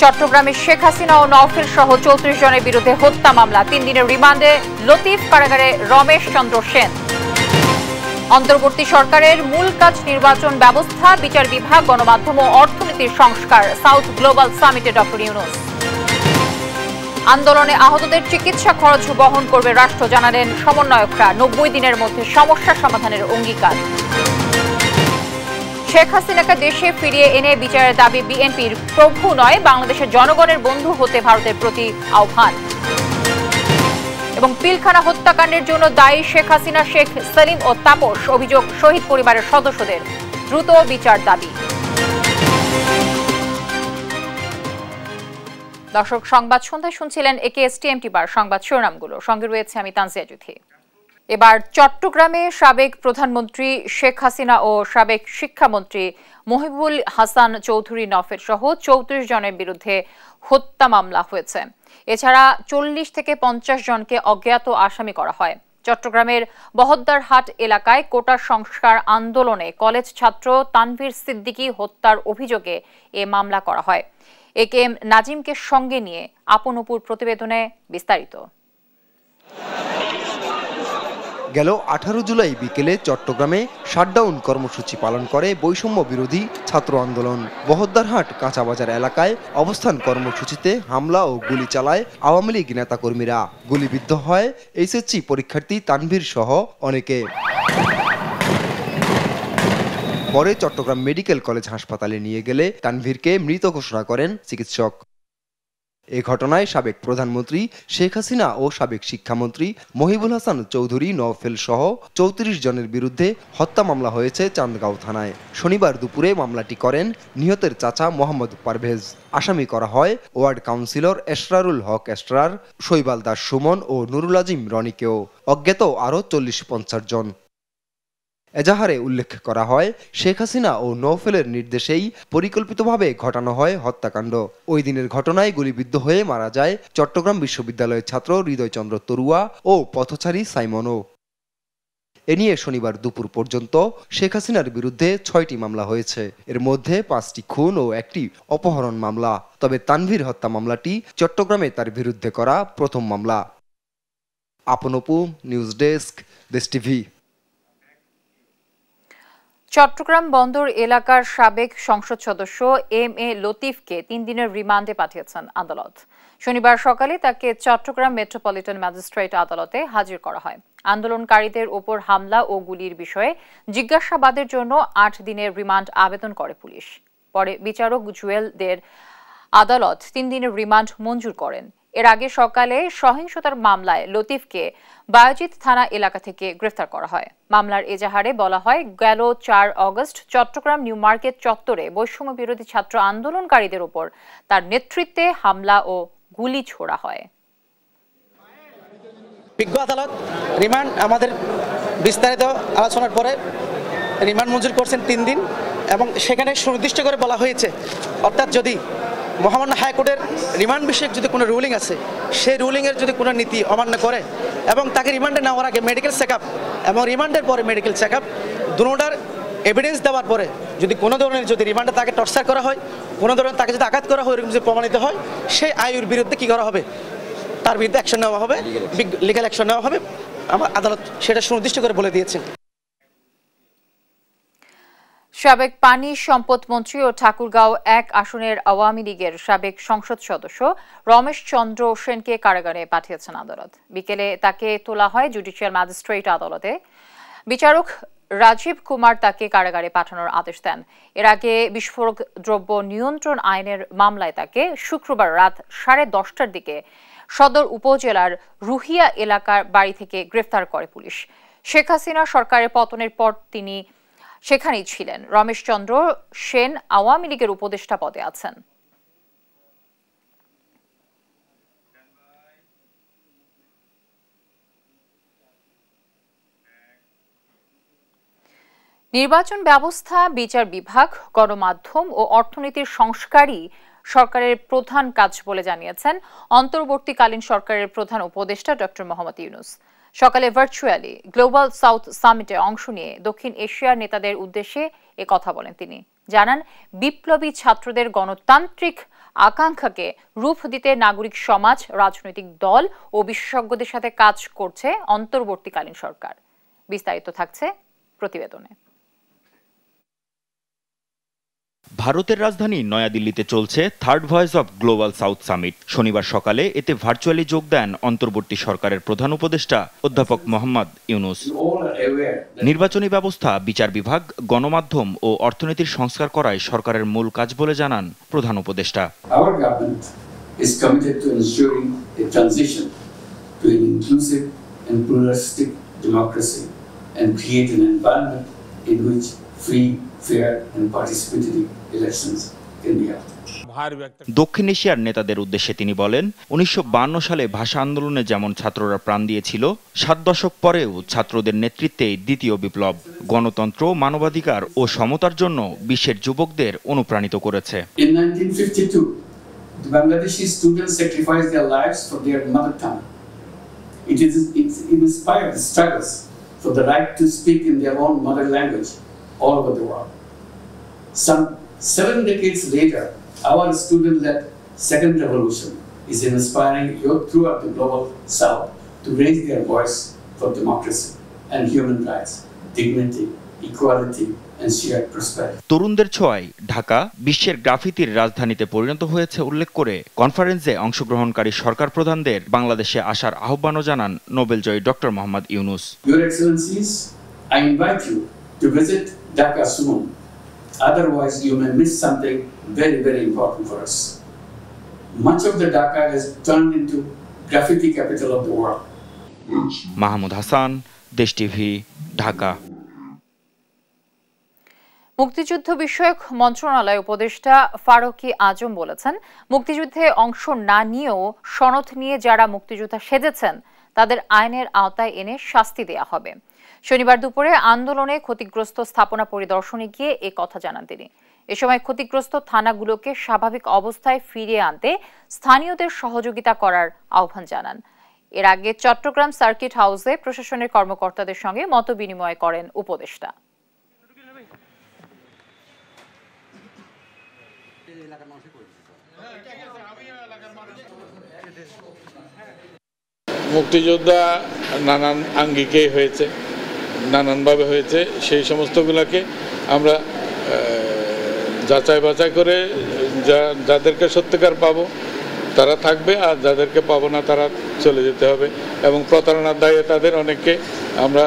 চট্টগ্রামে শেখ হাসিনা ও নওফেল সহ 34 জনের বিরুদ্ধে হত্যা মামলা, 3 দিনের রিমান্ডে লতিফ, কারাগারে রমেশ চন্দ্র সেন। অন্তর্বর্তী সরকারের মূল কাজ নির্বাচন ব্যবস্থা, বিচার বিভাগ, গণমাধ্যম ও অর্থনীতির সংস্কার, সাউথ গ্লোবাল সামিটে ডক্টর ইউনূস। আন্দোলনে আহতদের চিকিৎসা খরচ বহন করবে রাষ্ট্র, জানালেন সমন্বয়করা। 90 দিনের মধ্যে সমস্যা সমাধানের অঙ্গীকার। শেখ হাসিনাকে দেশে ফিরিয়ে এনে বিচারের দাবি বিএনপির। প্রভু নয়, বাংলাদেশের জনগণের বন্ধু হতে ভারতের প্রতি আহ্বান। এবং পিলখানা হত্যাকাণ্ডের জন্য দায়ী শেখ হাসিনা, শেখ সেলিম ও তাপস, অভিযোগ শহীদ পরিবারের সদস্যদের। দ্রুত বিচার দাবি। দর্শক, সংবাদ সন্ধ্যায় শুনছিলেন একেএসটিএমটি বার সংবাদ শিরোনামগুলো। সঙ্গে রয়েছে আমি তানজিয়া জুথি। এবার চট্টগ্রামে সাবেক প্রধানমন্ত্রী শেখ হাসিনা ও সাবেক শিক্ষামন্ত্রী মহিবুল হাসান চৌধুরী নওফেল সহ 34 জনের বিরুদ্ধে হত্যা মামলা হয়েছে। এছাড়া 40 থেকে 50 জনকে অজ্ঞাত আসামি করা হয়। চট্টগ্রামের বহদ্দারহাট এলাকায় কোটা সংস্কার আন্দোলনে কলেজ ছাত্র তানভীর সিদ্দিকী হত্যার অভিযোগে এ মামলা করা হয়। একেএম নাজিমকে সঙ্গে নিয়ে আপন অপুর প্রতিবেদনে বিস্তারিত। গেল 18 জুলাই বিকেলে চট্টগ্রামে শাটডাউন কর্মসূচি পালন করে বৈষম্য বিরোধী ছাত্র আন্দোলন। বহদ্দারহাট কাঁচাবাজার এলাকায় অবস্থান কর্মসূচিতে হামলা ও গুলি চালায় আওয়ামী লীগ নেতাকর্মীরা। গুলিবিদ্ধ হয় এইচএসসি পরীক্ষার্থী তানভীর সহ অনেকে। পরে চট্টগ্রাম মেডিকেল কলেজ হাসপাতালে নিয়ে গেলে তানভীরকে মৃত ঘোষণা করেন চিকিৎসক। এ ঘটনায় সাবেক প্রধানমন্ত্রী শেখ হাসিনা ও সাবেক শিক্ষামন্ত্রী মহিবুল হাসান চৌধুরী নওফেল সহ 34 জনের বিরুদ্ধে হত্যা মামলা হয়েছে চান্দগাঁও থানায়। শনিবার দুপুরে মামলাটি করেন নিহতের চাচা মোহাম্মদ পারভেজ। আসামি করা হয় ওয়ার্ড কাউন্সিলর এসরারুল হক এসরার, শৈবাল দাস সুমন ও নুরুল আজিম রনিকেও। অজ্ঞাত আরও 40-50 জন। এজাহারে উল্লেখ করা হয়, শেখ হাসিনা ও নওফেলের নির্দেশেই পরিকল্পিতভাবে ঘটানো হয় হত্যাকাণ্ড। ওই দিনের ঘটনায় গুলিবিদ্ধ হয়ে মারা যায় চট্টগ্রাম বিশ্ববিদ্যালয়ের ছাত্র হৃদয়চন্দ্র তরুয়া ও পথচারী সাইমনও। এ নিয়ে শনিবার দুপুর পর্যন্ত শেখ হাসিনার বিরুদ্ধে 6টি মামলা হয়েছে। এর মধ্যে 5টি খুন ও 1টি অপহরণ মামলা। তবে তানভীর হত্যা মামলাটি চট্টগ্রামে তার বিরুদ্ধে করা প্রথম মামলা। আপন অপু, নিউজ ডেস্ক, দেশ টিভি। চট্টগ্রাম বন্দর এলাকার সাবেক সংসদ সদস্য এম এ লতিফকে 3 দিনের রিমান্ডে পাঠিয়েছেন আদালত। শনিবার সকালে তাকে চট্টগ্রাম মেট্রোপলিটন ম্যাজিস্ট্রেট আদালতে হাজির করা হয়। আন্দোলনকারীদের ওপর হামলা ও গুলির বিষয়ে জিজ্ঞাসাবাদের জন্য 8 দিনের রিমান্ড আবেদন করে পুলিশ। পরে বিচারক জুয়েলদের আদালত 3 দিনের রিমান্ড মঞ্জুর করেন। এর আগে সকালে সহিংসতার মামলায় লতিফকে বায়জিৎ থানা এলাকা থেকে গ্রেফতার করা হয়। মামলার এজাহারে বলা হয়, গেল 4 অগস্ট চট্টগ্রাম নিউ মার্কেট চত্বরে বৈষম্য বিরোধী ছাত্র আন্দোলনকারীদের উপর তার নেতৃত্বে হামলা ও গুলি ছোড়া হয়। বিজ্ঞ আদালত রিমান্ড আমাদের বিস্তারিত আলোচনার পরে রিমান্ড মঞ্জুর করছেন 3 দিন, এবং সেখানে সুনির্দিষ্ট করে বলা হয়েছে, অর্থাৎ যদি মহামান্য হাইকোর্টের রিমান্ড বিষয়ক যদি কোনো রুলিং আছে, সেই রুলিংয়ের যদি কোনো নীতি অমান্য করে এবং তাকে রিমান্ডে নেওয়ার আগে মেডিকেল চেকআপ এবং রিমান্ডের পরে মেডিকেল চেকআপ দুটোটার এভিডেন্স দেওয়ার পরে যদি কোনো ধরনের যদি রিমান্ডে তাকে টর্চার করা হয়, কোনো ধরনের তাকে যদি আঘাত করা হয়, এরকম যদি প্রমাণিত হয়, সেই আইনের বিরুদ্ধে কী করা হবে, তার বিরুদ্ধে অ্যাকশন নেওয়া হবে, লিগ্যাল অ্যাকশন নেওয়া হবে। আমার আদালত সেটা সুনির্দিষ্ট করে বলে দিয়েছেন। সাবেক পানি সম্পদ মন্ত্রী ও ঠাকুরগাঁও 1 আসনের আওয়ামী লীগের সাবেক সংসদ সদস্য রমেশ চন্দ্র সেনকে কারাগারে পাঠিয়েছেন আদালত। বিকেলে তাকে তোলা হয় জুডিশিয়াল ম্যাজিস্ট্রেট আদালতে। বিচারক রাজীব কুমার তাকে কারাগারে পাঠানোর আদেশ দেন। এর আগে বিস্ফোরক দ্রব্য নিয়ন্ত্রণ আইনের মামলায় তাকে শুক্রবার রাত 10:30টার দিকে সদর উপজেলার রুহিয়া এলাকার বাড়ি থেকে গ্রেফতার করে পুলিশ। শেখ হাসিনা সরকারের পতনের পর তিনি সেখানেই ছিলেন। রমেশ চন্দ্র সেন আওয়ামী লীগের উপদেষ্টা পদে আছেন। নির্বাচন ব্যবস্থা, বিচার বিভাগ, গণমাধ্যম ও অর্থনীতির সংস্কারই সরকারের প্রধান কাজ বলে জানিয়েছেন অন্তর্বর্তীকালীন সরকারের প্রধান উপদেষ্টা ডক্টর মোহাম্মদ ইউনূস। সকালে ভার্চুয়ালি গ্লোবাল সাউথ সামিটে অংশ নিয়ে দক্ষিণ এশিয়ার নেতাদের উদ্দেশ্যে এ কথা বলেন তিনি। জানান, বিপ্লবী ছাত্রদের গণতান্ত্রিক আকাঙ্ক্ষাকে রূপ দিতে নাগরিক সমাজ, রাজনৈতিক দল ও বিশেষজ্ঞদের সাথে কাজ করছে অন্তর্বর্তীকালীন সরকার। বিস্তারিত থাকছে প্রতিবেদনে। ভারতের রাজধানী নয়াদিল্লিতে চলছে third voice of global south summit. শনিবার সকালে এতে ভার্চুয়ালি যোগ দেন অন্তর্বর্তী সরকারের প্রধান উপদেষ্টা অধ্যাপক মোহাম্মদ ইউনুস। নির্বাচনী ব্যবস্থা, বিচার বিভাগ, গণমাধ্যম ও অর্থনীতির সংস্কার করাই সরকারের মূল কাজ বলে জানান প্রধান উপদেষ্টা। Our government is committed to ensuring a transition to an inclusive and pluralistic democracy and create an environment in which free, fair and participatory elections can be held. দক্ষিণ এশিয়ার নেতাদের উদ্দেশ্যে তিনি বলেন, 1952 সালে ভাষা আন্দোলনে যেমন ছাত্ররা প্রাণ দিয়েছিল, 7 দশক পরেও ছাত্রদের নেতৃত্বে দ্বিতীয় বিপ্লব গণতন্ত্র, মানবাধিকার ও সমতার জন্য বিশ্বের যুবকদের অনুপ্রাণিত করেছে। In 1952, the Bangladeshi students sacrificed their lives for their mother tongue. It inspired the struggles for the right to speak in their own mother language all over the world. Some 7 decades later, our student-led second revolution is inspiring youth throughout the global south to raise their voice for democracy and human rights, dignity, equality and shared prosperity. তরুণদের ছোঁয়ায় ঢাকা বিশ্বের গ্রাফিতির রাজধানীতে পরিণত হয়েছে উল্লেখ করে কনফারেন্সে অংশগ্রহণকারী সরকার প্রধানদের বাংলাদেশে আসার আহ্বানও জানান নোবেলজয়ী doctor Muhammad Yunus. Your Excellencies, I invite you to visit Dhaka soon. Otherwise, you may miss something very, very important for us. Much of the Dhaka has turned into graffiti capital of the world. Mahmud Hasan, দেশ TV, Dhaka. মুক্তিযুদ্ধ বিষয়ক মন্ত্রণালয় উপদেষ্টা ফারুকী আজম বলেছেন, মুক্তিযুদ্ধে অংশ না নিয়েও সনদ নিয়ে যারা মুক্তিযোদ্ধা সেজেছেন তাদের আইনের আওতায় এনে শাস্তি দেয়া হবে। শনিবার দুপুরে আন্দোলনে ক্ষতিগ্রস্ত স্থাপনা পরিদর্শনে গিয়ে এ কথা জানান তিনি। এ সময় ক্ষতিগ্রস্ত থানাগুলোকে স্বাভাবিক অবস্থায় ফিরিয়ে আনতে স্থানীয়দের সহযোগিতা করার আহ্বান জানান। এর আগে চট্টগ্রাম সার্কিট হাউসে প্রশাসনের কর্মকর্তাদের সঙ্গে মতবিনিময় করেন উপদেষ্টা। মুক্তিযোদ্ধা নানান আঙ্গিকে হয়েছে, নানানভাবে হয়েছে, সেই সমস্তগুলোকে আমরা যাচাই বাছাই করে যাদেরকে সত্যিকার পাবো তারা থাকবে, আর যাদেরকে পাবো না তারা চলে যেতে হবে। এবং প্রতারণার দায়ে তাদের অনেককে আমরা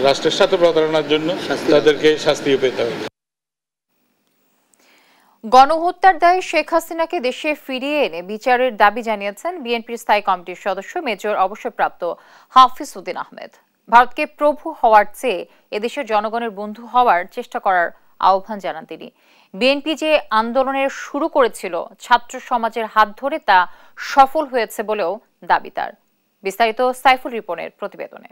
রাষ্ট্রের সাথে প্রতারণার জন্য তাদেরকে শাস্তিও পেতে হবে। গণহত্যার দায়ে শেখ হাসিনাকে দেশে ফিরিয়ে এনে বিচারের দাবি জানিয়েছেন বিএনপির স্থায়ী কমিটির সদস্য মেজর অবসরপ্রাপ্ত হাফিজ উদ্দিন আহমেদ। ভারতকে প্রভু হওয়ার চেয়ে এদেশের জনগণের বন্ধু হওয়ার চেষ্টা করার আহ্বান জানান তিনি। বিএনপি যে আন্দোলনের শুরু করেছিল ছাত্র সমাজের হাত ধরে তা সফল হয়েছে বলেও দাবি তার। বিস্তারিত সাইফুল রিপনের প্রতিবেদনে।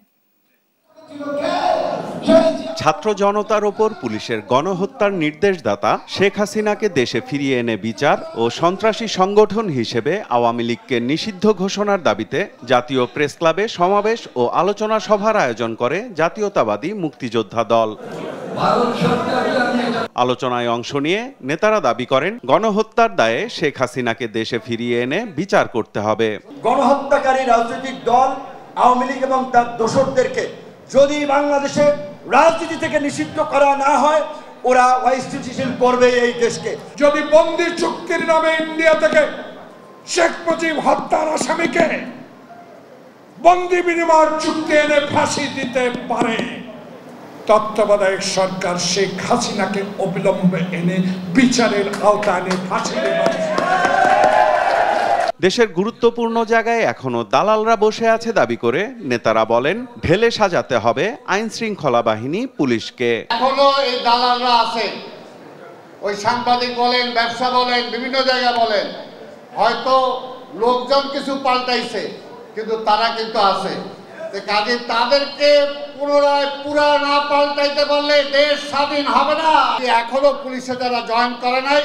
ছাত্র জনতার ওপর পুলিশের গণহত্যার নির্দেশদাতা শেখ হাসিনাকে দেশে ফিরিয়ে এনে বিচার ও সন্ত্রাসী সংগঠন হিসেবে আওয়ামী লীগকে নিষিদ্ধ ঘোষণার দাবিতে জাতীয় প্রেস ক্লাবে সমাবেশ ও আলোচনা সভার আয়োজন করে জাতীয়তাবাদী মুক্তিযোদ্ধা দল। আলোচনায় অংশ নিয়ে নেতারা দাবি করেন, গণহত্যার দায়ে শেখ হাসিনাকে দেশে ফিরিয়ে এনে বিচার করতে হবে। গণহত্যাকারী রাজনৈতিক দল আওয়ামী লীগ এবং তার দোসরদেরকে যদি বাংলাদেশে রাজনীতি থেকে নিষিদ্ধ করা না হয়, ওরা অস্থিতিশীল করবে এই দেশকে। যদি বন্দি চুক্তির নামে ইন্ডিয়া থেকে শেখ মুজিব হত্যার আসামিকে বন্দি বিনিময় চুক্তি এনে ফাঁসি দিতে পারে, তত্ত্বাবধায়ক সরকার শেখ হাসিনাকে অবিলম্বে এনে বিচারের আওতায় ফাঁসি দেবে। দেশের গুরুত্বপূর্ণ জায়গায় এখনো দালালরা বসে আছে দাবি করে নেতারা বলেন, ঢেলে সাজাতে হবে আইন শৃঙ্খলা বাহিনী, পুলিশকে। এখনো এই দালালরা আছে, ওই সাংবাদিক বলেন, ব্যবসা বলেন, বিভিন্ন জায়গা বলেন, হয়তো লোকজন কিছু পাল্টাইছে কিন্তু তারা কিন্তু আছে। কাজে তাদেরকে পুনরায় পুরা না পাল্টাইতে পারলে দেশ স্বাধীন হবে না। এখনো পুলিশে যারা জয়েন করে নাই,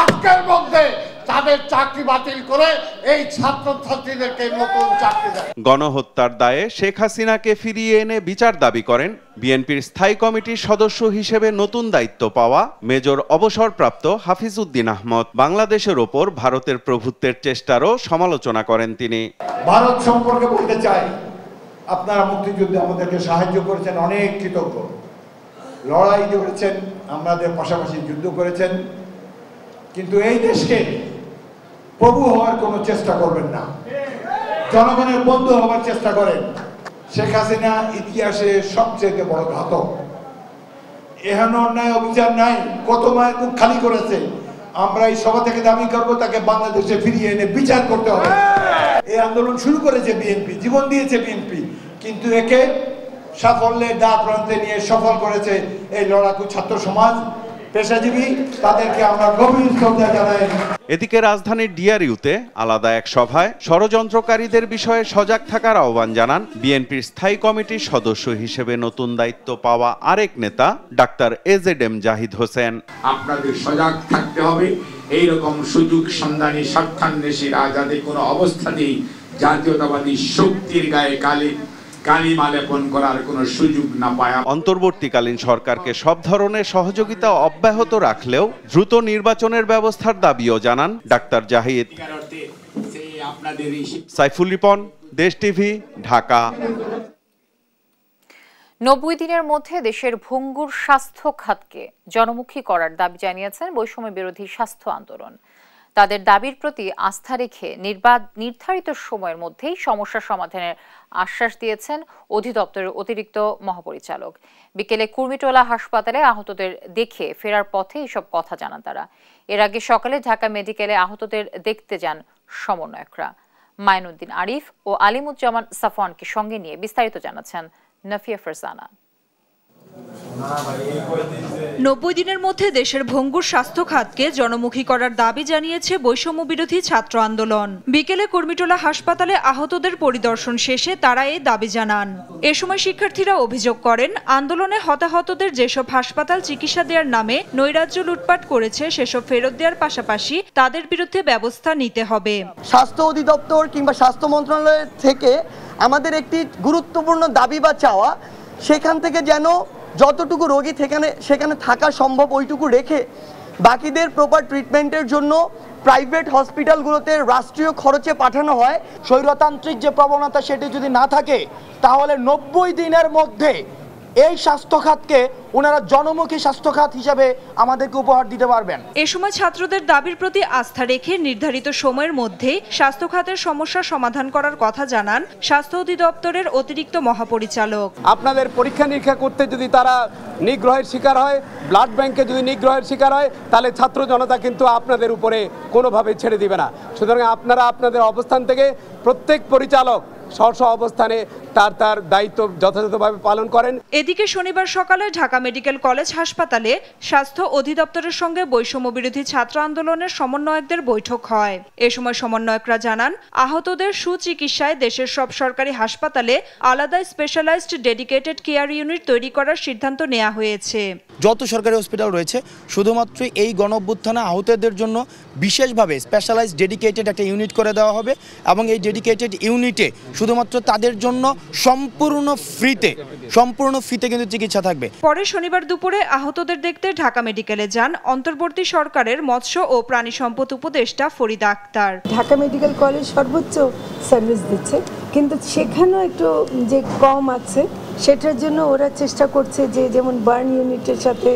আজকের মধ্যে তাদের চাকরি বাতিল করে এই ছাত্রছাত্রীদেরকে নতুন চাকরি দেয়। গণহত্যার দায়ে শেখ হাসিনাকে ফিরিয়ে এনে বিচার দাবি করেন বিএনপির স্থায়ী কমিটির সদস্য হিসেবে নতুন দায়িত্ব পাওয়া মেজর অবসরপ্রাপ্ত হাফিজ উদ্দিন আহমদ। বাংলাদেশের ওপর ভারতের প্রভুত্বের চেষ্টারও সমালোচনা করেন তিনি। ভারত সম্পর্কে বলতে চাই, আপনারা মুক্তিযুদ্ধে আমাদেরকে সাহায্য করেছেন, অনেক কৃতজ্ঞ। লড়াই করেছেন, আমাদের পাশাপাশি যুদ্ধ করেছেন, কিন্তু এই দেশকে প্রভু হওয়ার কোনো চেষ্টা করবেন না, জনগণের বন্ধু হওয়ার চেষ্টা করেন। শেখ হাসিনা ইতিহাসে সবচেয়ে বড় ঘাতক। এহেন অন্যায় অবিচার নাই, কত মায়ের মুখ খালি করেছে। আমরা এই সভা থেকে দাবি করবো তাকে বাংলাদেশে ফিরিয়ে এনে বিচার করতে হবে। এই আন্দোলন শুরু করেছে বিএনপি, জীবন দিয়েছে বিএনপি, কিন্তু একে সাফল্যের দ্বার প্রান্তে নিয়ে সফল করেছে এই লড়াকু ছাত্র সমাজ, পেশাজীবী, তাদেরকে আমরা গভীর শ্রদ্ধা জানাই। এদিকে রাজধানীর ডিআরইউতে আলাদা এক সভায় ষড়যন্ত্রকারীদের বিষয়ে সজাগ থাকার আহ্বান জানান বিএনপির স্থায়ী কমিটির সদস্য হিসেবে নতুন দায়িত্ব পাওয়া আরেক নেতা ডাক্তার এজেডএম জাহিদ হোসেন। আপনাদের সজাগ থাকতে হবে, এইরকম সুযোগ সন্ধানী স্বার্থান্বেষীরা যাতে কোনো অবস্থাতেই জাতীয়তাবাদী শক্তির গায়ে কালিমা লেপন করার কোনো সুযোগ না পায়। অন্তর্বর্তীকালীন সরকারকে সব ধরনের সহযোগিতা অব্যাহত রাখলেও দ্রুত নির্বাচনের ব্যবস্থার দাবিও জানান ডাক্তার জাহিদ। সাইফুল রিপন, দেশ টিভি, ঢাকা। 90 দিনের মধ্যে দেশের ভঙ্গুর স্বাস্থ্য খাতকে জনমুখী করার দাবি জানিয়েছেন বৈষম্য বিরোধী স্বাস্থ্য আন্দোলন। তাদের দাবির প্রতি আস্থা রেখে নির্ধারিত সময়ের মধ্যেই সমস্যা সমাধানের আশ্বাস দিয়েছেন অধিদপ্তরের অতিরিক্ত মহাপরিচালক। বিকেলে কুর্মিটোলা হাসপাতালে আহতদের দেখে ফেরার পথে এসব কথা জানান তারা। এর আগে সকালে ঢাকা মেডিকেলে আহতদের দেখতে যান সমন্বয়করা। মাইনুদ্দিন আরিফ ও আলিমুজ্জামান সাফওয়ানকে সঙ্গে নিয়ে বিস্তারিত জানাচ্ছেন নাফিয়া ফারজানা। 90 দিনের মধ্যে দেশের ভঙ্গুর স্বাস্থ্য খাতকে জনমুখী করার দাবি জানিয়েছে বৈষম্য বিরোধী ছাত্র আন্দোলন। বিকেলে কুর্মিটোলা হাসপাতালে আহতদের পরিদর্শন শেষে তারা এই দাবি জানান। এ সময় শিক্ষার্থীরা অভিযোগ করেন, আন্দোলনে হতাহতদের যেসব হাসপাতাল চিকিৎসা দেওয়ার নামে নৈরাজ্য লুটপাট করেছে সেসব ফেরত দেওয়ার পাশাপাশি তাদের বিরুদ্ধে ব্যবস্থা নিতে হবে। স্বাস্থ্য অধিদপ্তর কিংবা স্বাস্থ্য মন্ত্রণালয় থেকে আমাদের একটি গুরুত্বপূর্ণ দাবি বা চাওয়া, সেখান থেকে যেন যতটুকু রোগী সেখানে থাকা সম্ভব ওইটুকু রেখে বাকিদের প্রপার ট্রিটমেন্টের জন্য প্রাইভেট হসপিটালগুলোতে রাষ্ট্রীয় খরচে পাঠানো হয়। স্বৈরতান্ত্রিক যে প্রবণতা সেটি যদি না থাকে তাহলে 90 দিনের মধ্যে এই স্বাস্থ্য খাতকে ওনারা জনমুখী স্বাস্থ্য খাত হিসেবে আমাদেরকে উপহার দিতে পারবেন। এ সময় ছাত্রদের দাবির প্রতি আস্থা রেখে নির্ধারিত সময়ের মধ্যেই স্বাস্থ্য খাতের সমস্যা সমাধান করার কথা জানান স্বাস্থ্য অধিদপ্তরের অতিরিক্ত মহাপরিচালক। আপনাদের পরীক্ষা নিরীক্ষা করতে যদি তারা নিগ্রহের শিকার হয়, ব্লাড ব্যাংকে যদি নিগ্রহের শিকার হয়, তাহলে ছাত্র জনতা কিন্তু আপনাদের উপরে কোনোভাবে ছেড়ে দিবে না। সুতরাং আপনারা আপনাদের অবস্থান থেকে প্রত্যেক পরিচালক স্ব অবস্থানে তার দায়িত্ব যথাযথভাবে পালন করেন। এদিকে শনিবার সকালে ঢাকা মেডিকেল কলেজ হাসপাতালে স্বাস্থ্য অধিদপ্তরের সঙ্গে বৈষম্য বিরোধী ছাত্র আন্দোলনের সমন্বয়কদের বৈঠক হয়। এ সময় সমন্বয়করা জানান, আহতদের সুচিকিৎসায় দেশের সব সরকারি হাসপাতালে আলাদা স্পেশালাইজড ডেডিকেটেড কেয়ার ইউনিট তৈরি করার সিদ্ধান্ত নেওয়া হয়েছে। যত সরকারি হসপিটাল রয়েছে শুধুমাত্র এই গণঅভ্যুত্থানে আহতদের জন্য বিশেষভাবে স্পেশালাইজড ডেডিকেটেড একটা ইউনিট করে দেওয়া হবে এবং এই ডেডিকেটেড ইউনিটে শুধুমাত্র তাদের জন্য সম্পূর্ণ ফ্রিতে কিন্তু চিকিৎসা থাকবে। পরে শনিবার দুপুরে আহতদের দেখতে ঢাকা মেডিকেলে যান অন্তর্বর্তী সরকারের মৎস্য ও প্রাণী সম্পদ উপদেষ্টা ফরিদা আক্তার। ঢাকা মেডিকেল কলেজ সর্বোচ্চ সার্ভিস দিচ্ছে, কিন্তু সেখানেও একটু যে কম আছে সেটার জন্য ওরা চেষ্টা করছে যে যেমন বার্ন ইউনিটের সাথে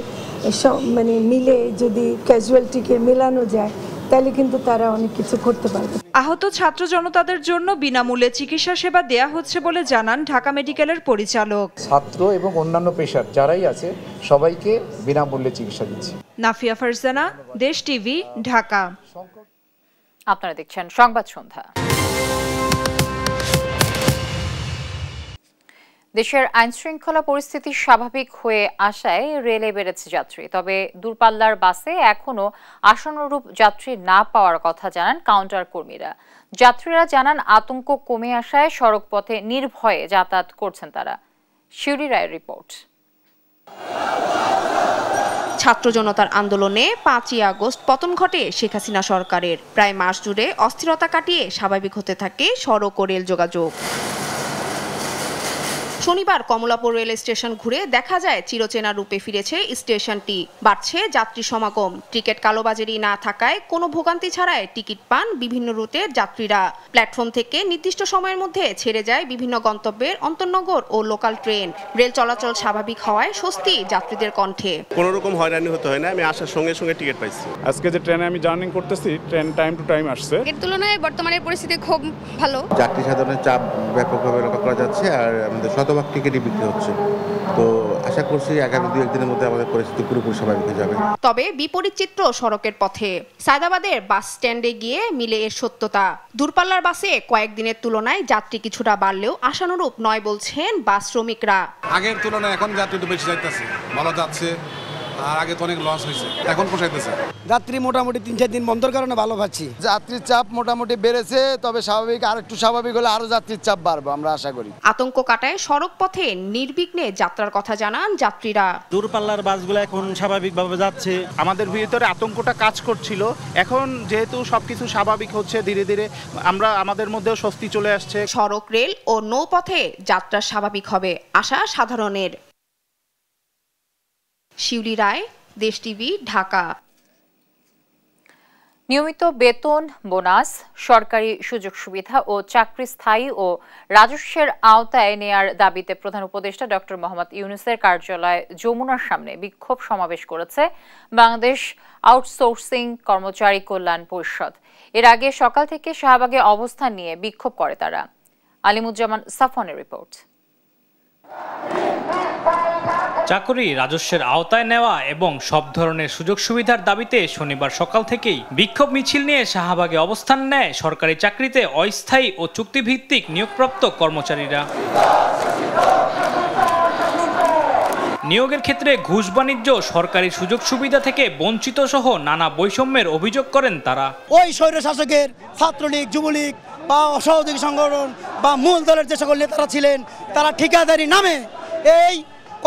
মিলে যদি ক্যাজুয়ালিটিকে মেলানো যায় তাহলে কিন্তু তারা অনেক কিছু করতে পারবে। আহত ছাত্র জনতাদের জন্য বিনামূল্যে চিকিৎসা সেবা দেয়া হচ্ছে বলে জানান ঢাকা মেডিকেলের পরিচালক। ছাত্র এবং অন্যান্য পেশার যারাই আছে সবাইকে বিনামূল্যে চিকিৎসা দিচ্ছে। নাফিয়া ফারজানা, দেশ টিভি, ঢাকা। আপনারা দেখছেন সংবাদ সন্ধ্যা। দেশের আইনশৃঙ্খলা পরিস্থিতি স্বাভাবিক হয়ে আসায় রেলে বেড়েছে যাত্রী, তবে দূরপাল্লার বাসে এখনও আশানুরূপ যাত্রী না পাওয়ার কথা জানান কাউন্টার কর্মীরা। যাত্রীরা জানান, আতঙ্ক কমে আসায় সড়ক পথে নির্ভয়ে যাতায়াত করছেন তারা। শিউরি রায়ের রিপোর্ট। ছাত্র জনতার আন্দোলনে 5ই আগস্ট পতন ঘটে শেখ হাসিনা সরকারের। প্রায় মাস জুড়ে অস্থিরতা কাটিয়ে স্বাভাবিক হতে থাকে সড়ক ও রেল যোগাযোগ। শনিবার কমলাপুর রেল স্টেশন ঘুরে দেখা যায় চিরচেনা রূপে ফিরেছে স্টেশনটি। বাড়ছে যাত্রী সমাগম। টিকিট কালোবাজারি না থাকায় কোনো ভোগান্তি ছাড়াই টিকিট পান বিভিন্ন রুটের যাত্রীরা। প্ল্যাটফর্ম থেকে নির্দিষ্ট সময়ের মধ্যে ছেড়ে যায় বিভিন্ন গন্তব্যের অন্তর্নগর ও লোকাল ট্রেন। রেল চলাচল স্বাভাবিক হওয়ায় স্বস্তি যাত্রীদের কণ্ঠে। কোনো রকম হয়রানি হতে হয় না, আমি আসার সঙ্গে সঙ্গে টিকিট পাইছি। আজকে যে ট্রেনে আমি জার্নি করতেছি, ট্রেন টাইম টু টাইম আসছে। এর তুলনায় বর্তমানের পরিস্থিতি খুব ভালো। যাত্রী সাধারণের চাপ ব্যাপকভাবে রক্ষা করা যাচ্ছে, আর আমাদের শতভাগ টিকিটই বিক্রি হচ্ছে। তো আশা করছি আগামী 2-1 দিনের মধ্যে আমাদের পরিস্থিতি পুরোপুরি স্বাভাবিক হয়ে যাবে। তবে বিপরীত চিত্র সড়কের পথে। সায়দাবাদের বাস স্ট্যান্ডে গিয়ে মিলে এর সত্যতা। দূরপাল্লার বাসে কয়েকদিনের তুলনায় যাত্রী কিছুটা বাড়লেও আশানুরূপ নয় বলছেন বাস শ্রমিকরা। আগের তুলনায় এখন যাত্রী তো বেশি যাইতেছে, ভালো যাচ্ছে, আর আগে তো অনেক লস হয়েছে, এখন পোষাইতেছে। যাত্রী মোটামুটি 3-4 দিন বন্ধের কারণে ভালো পাচ্ছি। যাত্রীর চাপ মোটামুটি বেড়েছে, তবে স্বাভাবিক আর একটু স্বাভাবিক হলে আরো যাত্রীর চাপ বাড়বে আমরা আশা করি। আতঙ্ক কাটায় সড়ক পথে নির্বিঘ্নে যাত্রার কথা জানান যাত্রীরা। দূরপাল্লার বাসগুলো এখন স্বাভাবিকভাবে যাচ্ছে। আমাদের ভিতরে আতঙ্কটা কাজ করছিল, এখন যেহেতু সবকিছু স্বাভাবিক হচ্ছে ধীরে ধীরে, আমরা আমাদের মধ্যেও স্বস্তি চলে আসছে। সড়ক, রেল ও নৌপথে যাত্রা স্বাভাবিক হবে আশা সাধারণের। শিউলি রায়, দেশ টিভি, ঢাকা। নিয়মিত বেতন, বোনাস, সরকারি সুযোগ সুবিধা ও চাকরি স্থায়ী ও রাজস্বের আওতায় নেয়ার দাবিতে প্রধান উপদেষ্টা ডক্টর মোহাম্মদ ইউনূসের কার্যালয় যমুনার সামনে বিক্ষোভ সমাবেশ করেছে বাংলাদেশ আউটসোর্সিং কর্মচারী কল্যাণ পরিষদ। এর আগে সকাল থেকে শাহবাগে অবস্থান নিয়ে বিক্ষোভ করে তারা। আলিমুজ্জামান সাফনের রিপোর্ট। চাকরি রাজস্বের আওতায় নেওয়া এবং সব ধরনের সুযোগ সুবিধার দাবিতে শনিবার সকাল থেকেই বিক্ষোভ মিছিল নিয়ে শাহবাগে অবস্থান নেয় সরকারি চাকরিতে অস্থায়ী ও চুক্তিভিত্তিক নিয়োগপ্রাপ্ত কর্মচারীরা। নিয়োগের ক্ষেত্রে ঘুষ বাণিজ্য, সরকারি সুযোগ সুবিধা থেকে বঞ্চিত সহ নানা বৈষম্যের অভিযোগ করেন তারা। ওই স্বৈরশাসকের ছাত্রলীগ, যুবলীগ বা অসহযোগী সংগঠন বা মূল দলের যে সকল নেতারা ছিলেন, তারা ঠিকাদারি নামে এই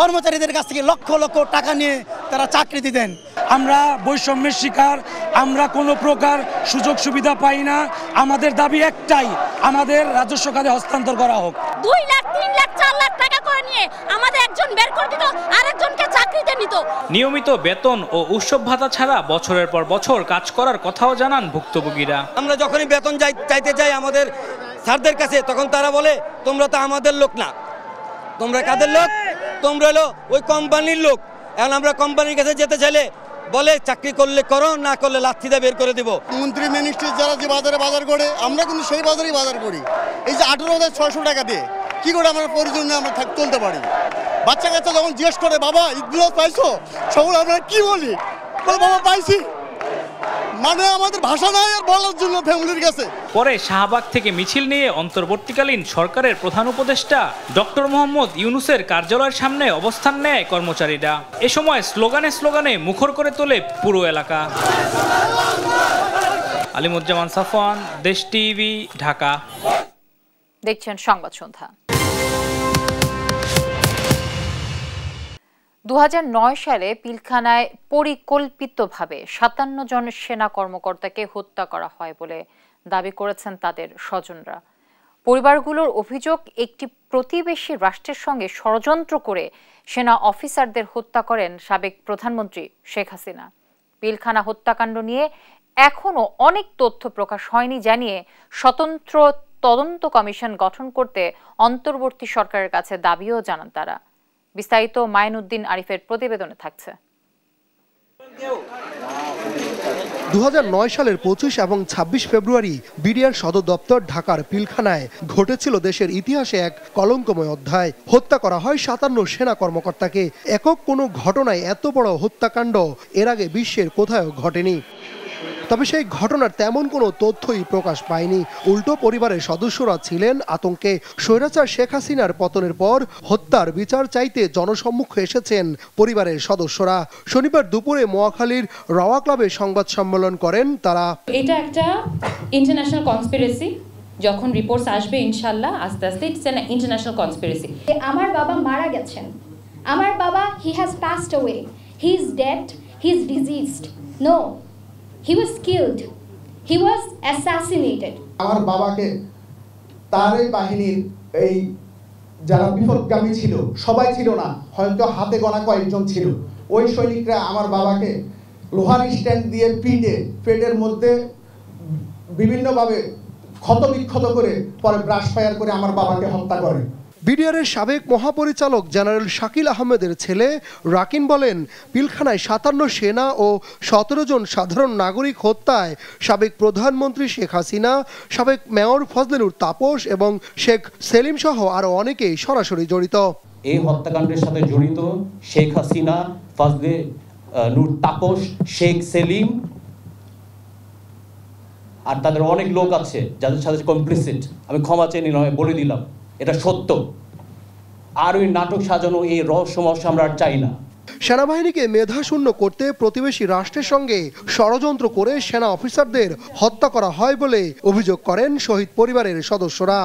কর্মচারীদের কাছ থেকে লক্ষ লক্ষ টাকা নিয়ে তারা চাকরি দিতেন। আমরা বৈষম্যের শিকার, আমরা কোনো প্রকার সুযোগ সুবিধা পাই না। আমাদের দাবি একটাই, আমাদের রাজস্ব খাতে হস্তান্তর করা হোক। 2 লাখ, 3 লাখ, 4 লাখ টাকা করে নিয়ে আমাদের একজন বের করে দিত, আরেকজনকে চাকরিতে নিত। নিয়মিত বেতন ও উৎসব ভাতা ছাড়া বছরের পর বছর কাজ করার কথাও জানান ভুক্তভোগীরা। আমরা যখনই বেতন চাইতে যাই আমাদের স্যারদের কাছে, তখন তারা বলে তোমরা তো আমাদের লোক না। তোমরা কাদের লোক? তোমরা হলো ওই কোম্পানির লোক। এখন আমরা কোম্পানির কাছে যেতে চাইলে বলে চাকরি করলে করো, না করলে লাথি দিয়ে বের করে দেব। মন্ত্রী মিনিস্ট্রি যারা যে বাজারে বাজার করে, আমরা কিন্তু সেই বাজারেই বাজার করি। এই যে 18,600 টাকা দিয়ে কি করে আমরা পরিজন নিয়ে আমরা চলতে পারি? বাচ্চা কাচ্চা যখন জিজ্ঞেস করে বাবা ঈদগুলো পাইছো, সকল আমরা কি বলি? বাবা পাইছি, মানে আমাদের ভাষা নাই আর বলার জন্য ফ্যামিলির কাছে। পরে শাহবাগ থেকে মিছিল নিয়ে অন্তর্বর্তীকালীন সরকারের প্রধান উপদেষ্টা ডক্টর মোহাম্মদ ইউনূসের কার্যালয়ের সামনে অবস্থান নেয় কর্মচারীরা। এ সময় স্লোগানে মুখর করে তোলে পুরো এলাকা। আলিমুজ্জামান সাফওয়ান, দেশ টিভি, ঢাকা। দেখছেন সংবাদ সন্ধ্যা। 2009 সালে পিলখানায় পরিকল্পিতভাবে 57 জন সেনা কর্মকর্তাকে হত্যা করা হয় বলে দাবি করেছেন তাদের স্বজনরা। পরিবারগুলোর অভিযোগ, একটি প্রতিবেশী রাষ্ট্রের সঙ্গে ষড়যন্ত্র করে সেনা অফিসারদের হত্যা করেন সাবেক প্রধানমন্ত্রী শেখ হাসিনা। পিলখানা হত্যাকাণ্ড নিয়ে এখনও অনেক তথ্য প্রকাশ হয়নি জানিয়ে স্বতন্ত্র তদন্ত কমিশন গঠন করতে অন্তর্বর্তী সরকারের কাছে দাবিও জানান তারা। বিস্তারিত মাইনুদ্দিন আরিফের প্রতিবেদনে থাকছে। 2009 সালের 25 এবং 26 ফেব্রুয়ারি বিডিআর সদর দপ্তর ঢাকার পিলখানায় ঘটেছিল দেশের ইতিহাসে এক কলঙ্কময় অধ্যায়। হত্যা করা হয় 57 সেনা কর্মকর্তাকে। একক কোনো ঘটনায় এত বড় হত্যাকাণ্ড এর আগে বিশ্বের কোথাও ঘটেনি। তবে সেই ঘটনার তেমন কোনো তথ্যই প্রকাশ পায়নি। উল্টো পরিবারের সদস্যরা ছিলেন আতঙ্কে। স্বৈরাচার শেখ হাসিনার পতনের পর হত্যার বিচার চাইতে জনসম্মুখে এসেছেন পরিবারের সদস্যরা। শনিবার দুপুরে মহাখালীর রাওয়া ক্লাবে সংবাদ সম্মেলন করেন তারা। এটা একটা ইন্টারন্যাশনাল কনস্পিরেসি, যখন রিপোর্টস আসবে ইনশাআল্লাহ আস্তে আস্তে ইটস অ্যান ইন্টারন্যাশনাল কনস্পিরেসি। আমার বাবা মারা গেছেন, আমার বাবা he has passed away, he is dead, he is diseased. No, he was killed. He was assassinated. আমার বাবাকে তার এই বাহিনীর এই যারা বিপদগামী ছিল সবাই ছিল না, হয়তো হাতে গোনা কয়েকজন ছিল। ওই সৈনিকরা আমার বাবাকে লোহার স্ট্যান্ড দিয়ে পেটের মধ্যে বিভিন্নভাবে ক্ষতবিক্ষত করে পরে ব্রাশ ফায়ার করে আমার বাবাকে হত্যা করে। বিডিআরের সাবেক মহাপরিচালক জেনারেল শাকিল আহমেদের ছেলে রাকিন বলেন, পিলখানায় 57 সেনা ও 17 জন সাধারণ নাগরিক হত্যায় সাবেক প্রধানমন্ত্রী শেখ হাসিনা, সাবেক মেয়র ফজলেনুর তাপস এবং শেখ সেলিম সহ আরও অনেকেই সরাসরি জড়িত। এই হত্যাকাণ্ডের সাথে জড়িত শেখ হাসিনা, ফজলেনুর তাপস, শেখ সেলিম আর তাদের অনেক লোক আছে যাদের সাথে কমপ্লিসিট। আমি ক্ষমা চেয়ে নিলাম, বলে দিলাম এটা সত্য। আর ওই নাটক সাজানো এই রহস্যময় আমরা আর চাই না। সেনাবাহিনীকে মেধাশূন্য করতে প্রতিবেশী রাষ্ট্রের সঙ্গে ষড়যন্ত্র করে সেনা অফিসারদের হত্যা করা হয় বলে অভিযোগ করেন শহীদ পরিবারের সদস্যরা।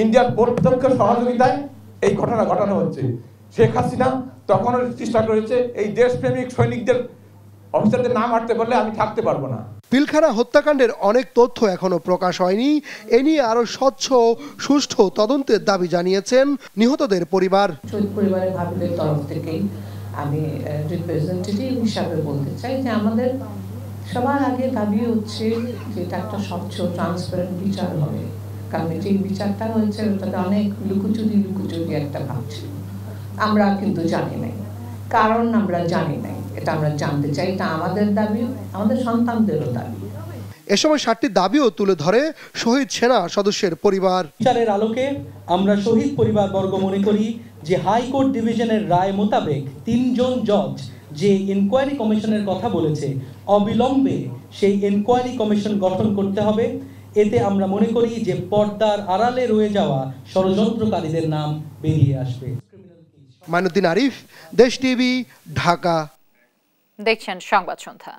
ইন্ডিয়ার প্রত্যক্ষ সহযোগিতায় এই ঘটনা ঘটানো হচ্ছে। শেখ হাসিনা তখন চেষ্টা করেছে এই দেশপ্রেমিক সৈনিকদের অফিসারদের নাম হাঁটতে পারলে আমি থাকতে পারবো না। পিলখানা হত্যাকাণ্ডের অনেক তথ্য এখনো প্রকাশ হয়নি। এ নিয়ে আরো স্বচ্ছ সুষ্ঠু তদন্তের দাবি জানিয়েছেন নিহতদের পরিবার। শহীদ পরিবারের ভাবিদের তরফ থেকেই আমি রিপ্রেজেন্টেটিভ হিসাবে বলতে চাই যে আমাদের সবার আগে দাবি হচ্ছে যে এটা একটা স্বচ্ছ ট্রান্সপারেন্ট বিচার হবে, কারণ যে বিচারটা হয়েছে ওটাতে অনেক লুকোচুরি একটা ভাব ছিল। আমরা কিন্তু জানি নাই, কারণ আমরা জানি নাই, এটা আমরা জানতে চাই। এটা আমাদের দাবি, আমাদের সন্তানদেরও দাবি। এ সময় 7টি দাবিও তুলে ধরে শহীদ সেনা সদস্যের পরিবার। বিচারের আলোকে আমরা শহীদ পরিবার বর্গ মনে করি যে হাইকোর্ট ডিভিশনের রায় মোতাবেক 3 জন জজ যে ইনকোয়ারি কমিশনের কথা বলেছে, অবিলম্বে সেই ইনকোয়ারি কমিশন গঠন করতে হবে। এতে আমরা মনে করি যে পর্দার আড়ালে রয়ে যাওয়া ষড়যন্ত্রকারীদের নাম বেরিয়ে আসবে। মাইনুদ্দিন আরিফ, দেশ টিভি, ঢাকা। দেখছেন সংবাদ সন্ধ্যা।